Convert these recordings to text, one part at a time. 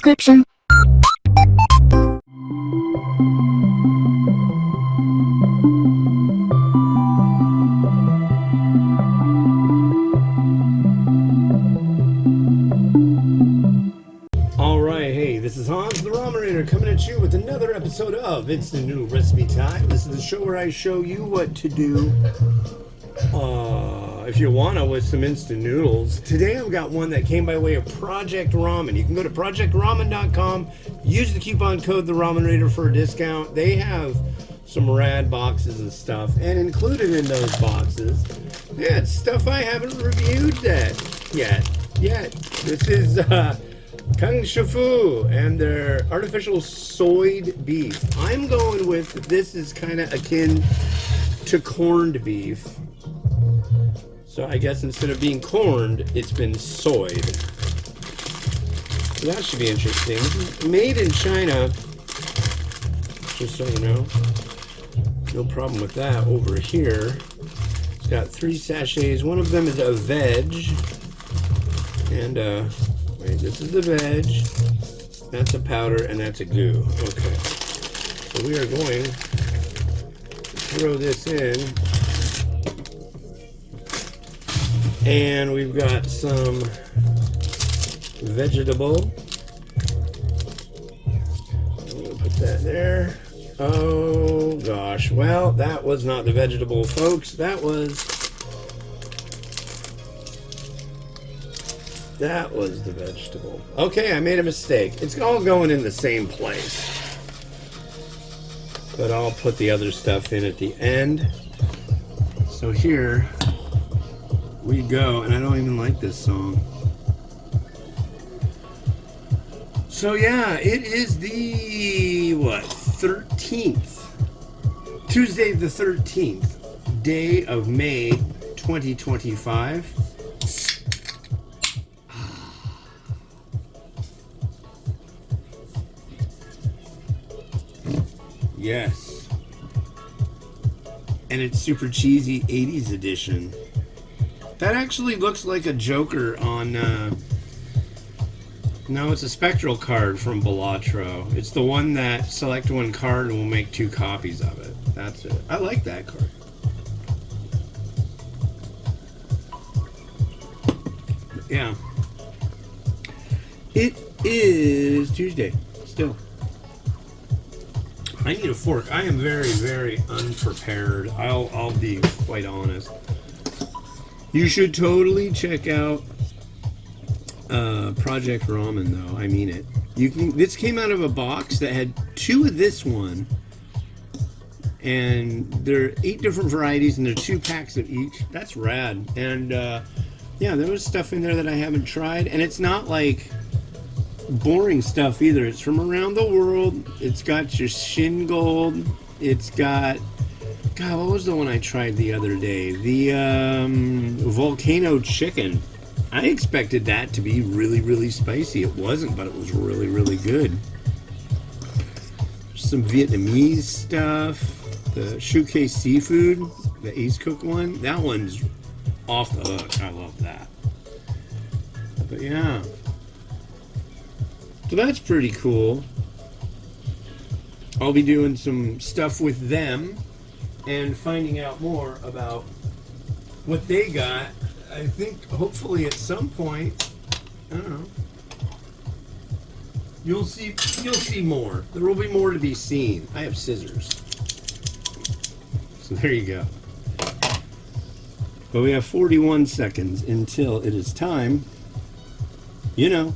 description. Alright, hey, this is Hans the Ramen coming at you with another episode of Instant Noodle Recipe Time. This is the show where I show you what to do if you wanna with some instant noodles. Today I've got one that came by way of Project Ramen. You can go to projectramen.com, use the coupon code The Ramen Raider for a discount. They have some rad boxes and stuff, and included in those boxes, yeah, it's stuff I haven't reviewed yet. This is Kang and their artificial soyed beef. I'm going with, this is kind of akin to corned beef. So I guess instead of being corned, it's been soyed. So that should be interesting. Made in China, just so you know. No problem with that over here. It's got 3 sachets. One of them is a veg. And, wait, this is the veg. That's a powder, and that's a goo. Okay. So we are going to throw this in. And we've got some vegetable. I'm going to put that there. Oh gosh, well, that was not the vegetable, folks. That was the vegetable. Okay, I made a mistake. It's all going in the same place. But I'll put the other stuff in at the end. So here we go, and I don't even like this song. So yeah, it is the, 13th? Tuesday the 13th, day of May 2025. Yes. And it's super cheesy 80s edition. That actually looks like a Joker on, no, it's a spectral card from Balatro. It's the one that select one card and we'll make 2 copies of it. That's it. I like that card. Yeah. It is Tuesday, still. I need a fork. I am very, very unprepared. I'll be quite honest. You should totally check out Project Ramen, though. I mean it. This came out of a box that had 2 of this one, and there are 8 different varieties, and there are 2 packs of each. That's rad. And yeah, there was stuff in there that I haven't tried, and it's not like boring stuff either. It's from around the world. It's got your shin gold. It's got, God, what was the one I tried the other day? The volcano chicken. I expected that to be really, really spicy. It wasn't, but it was really, really good. Some Vietnamese stuff. The Shuke seafood, the Ace Cook one. That one's off the hook. I love that. But yeah. So that's pretty cool. I'll be doing some stuff with them and finding out more about what they got. I think hopefully at some point, I don't know, you'll see more. There will be more to be seen. I have scissors. So there you go. But we have 41 seconds until it is time, you know,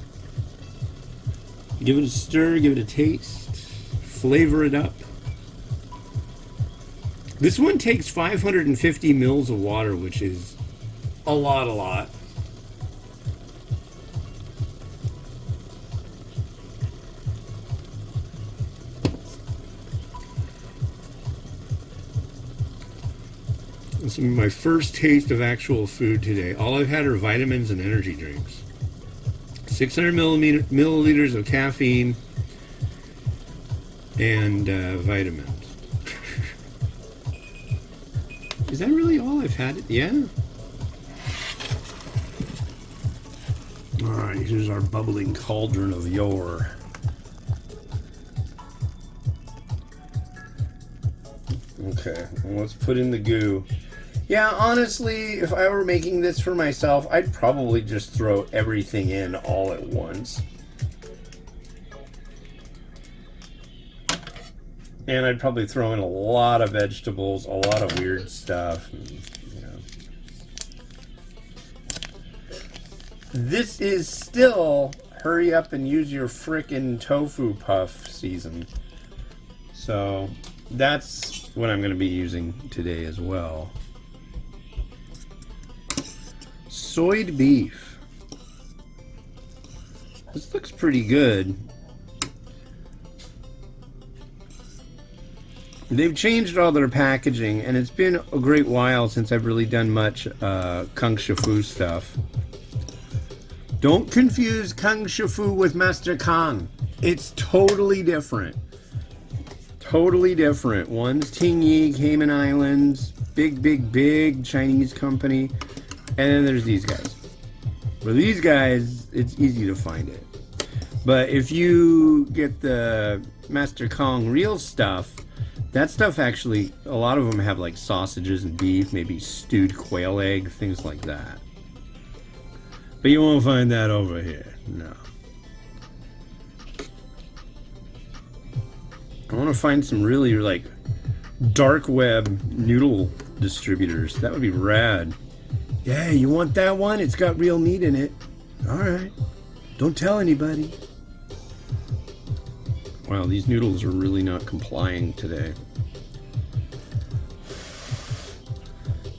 give it a stir, give it a taste, flavor it up. This one takes 550 mils of water, which is a lot. This is my first taste of actual food today. All I've had are vitamins and energy drinks. 600 milliliters of caffeine and vitamins. Is that really all I've had? Yeah. Alright, here's our bubbling cauldron of yore. Okay, well, let's put in the goo. Yeah, honestly, if I were making this for myself, I'd probably just throw everything in all at once. And I'd probably throw in a lot of vegetables, a lot of weird stuff. And, you know. This is still hurry up and use your frickin' tofu puff season. So that's what I'm going to be using today as well. Soyed beef. This looks pretty good. They've changed all their packaging, and it's been a great while since I've really done much Kung Fu stuff. Don't confuse Kung Fu with Master Kang. It's totally different. Totally different. One's Tingyi, Cayman Islands, big Chinese company. And then there's these guys. For these guys, it's easy to find it. But if you get the Master Kang real stuff, that stuff actually, a lot of them have like sausages and beef, maybe stewed quail egg, things like that. But you won't find that over here, no. I want to find some really like dark web noodle distributors. That would be rad. Yeah, you want that one? It's got real meat in it. Alright. Don't tell anybody. Wow, these noodles are really not complying today.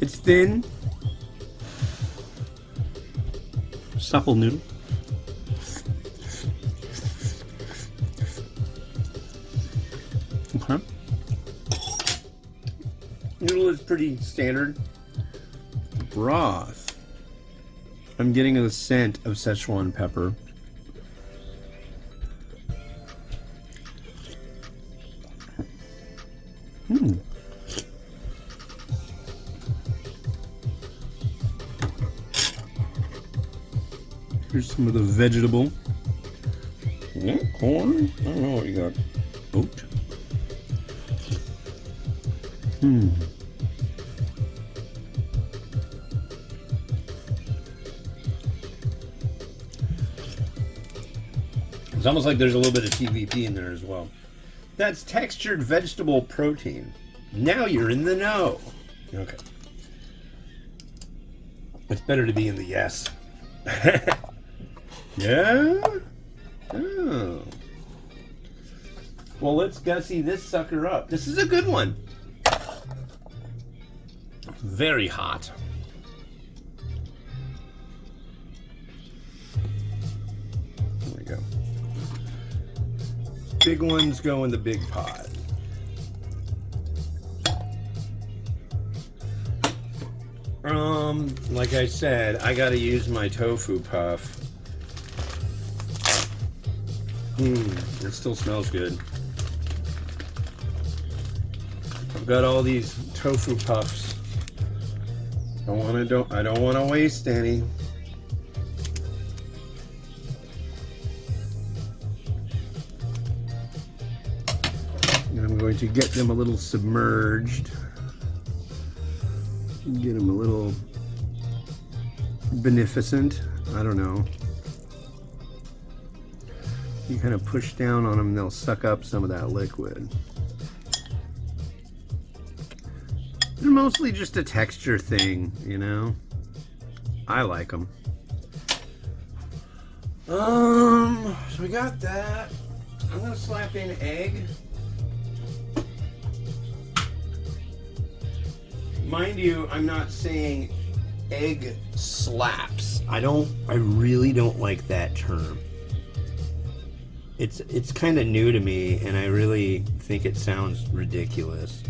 It's thin. Supple noodle. Okay. Noodle is pretty standard. Broth. I'm getting a scent of Szechuan pepper. Here's some of the vegetable. Yeah, corn. I don't know what you got. Oat. It's almost like there's a little bit of TVP in there as well. That's textured vegetable protein. Now you're in the know. Okay. It's better to be in the yes. Yeah? Oh. Well, let's gussy this sucker up. This is a good one. Very hot. There we go. Big ones go in the big pot. Like I said, I gotta use my tofu puff. It still smells good. I've got all these tofu puffs. I don't want to waste any. And I'm going to get them a little submerged. Get them a little beneficent. I don't know. You kind of push down on them, they'll suck up some of that liquid. They're mostly just a texture thing, you know. I like them. So we got that. I'm gonna slap in egg. Mind you, I'm not saying egg slaps. I really don't like that term. It's kind of new to me, and I really think it sounds ridiculous.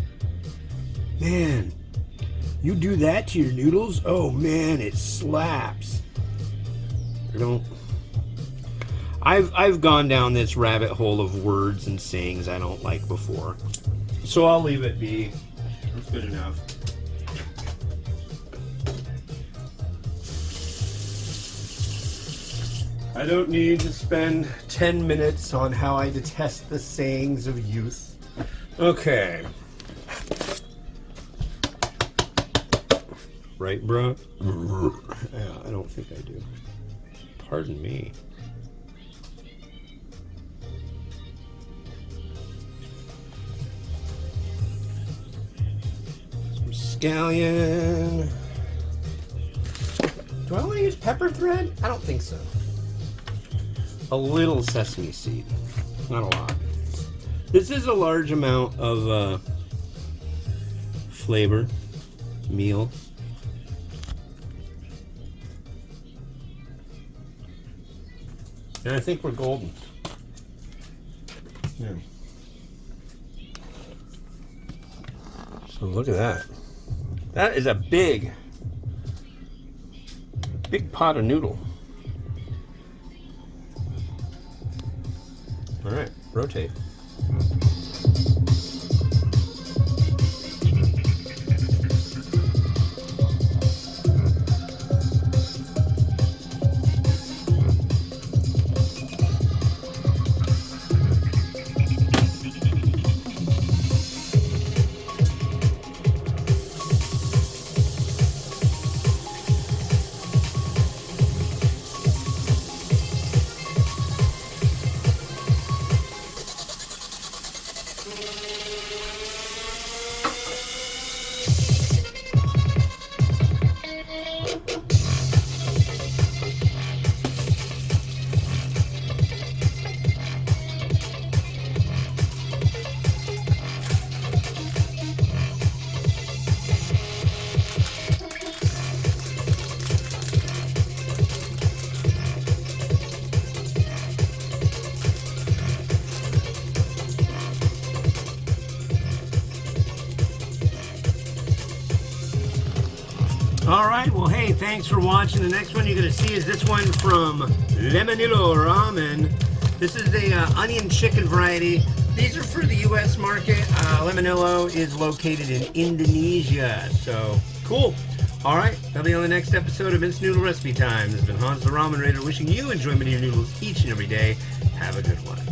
Man, you do that to your noodles? Oh man, it slaps. I've gone down this rabbit hole of words and sayings I don't like before. So I'll leave it be. That's good enough. I don't need to spend 10 minutes on how I detest the sayings of youth. Okay. right, bro? Yeah, I don't think I do. Pardon me. Some scallion. Do I want to use pepper thread? I don't think so. A little sesame seed, not a lot. This is a large amount of flavor, meal. And I think we're golden. Yeah. So look at that. That is a big pot of noodle. All right, rotate. All right, well, hey, thanks for watching. The next one you're going to see is this one from Noodle Ramen. This is the onion chicken variety. These are for the U.S. market. Lemonillo is located in Indonesia, so cool. All right, that'll be on the next episode of Instant Noodle Recipe Time. This has been Hans the Ramen Raider wishing you enjoyment of your noodles each and every day. Have a good one.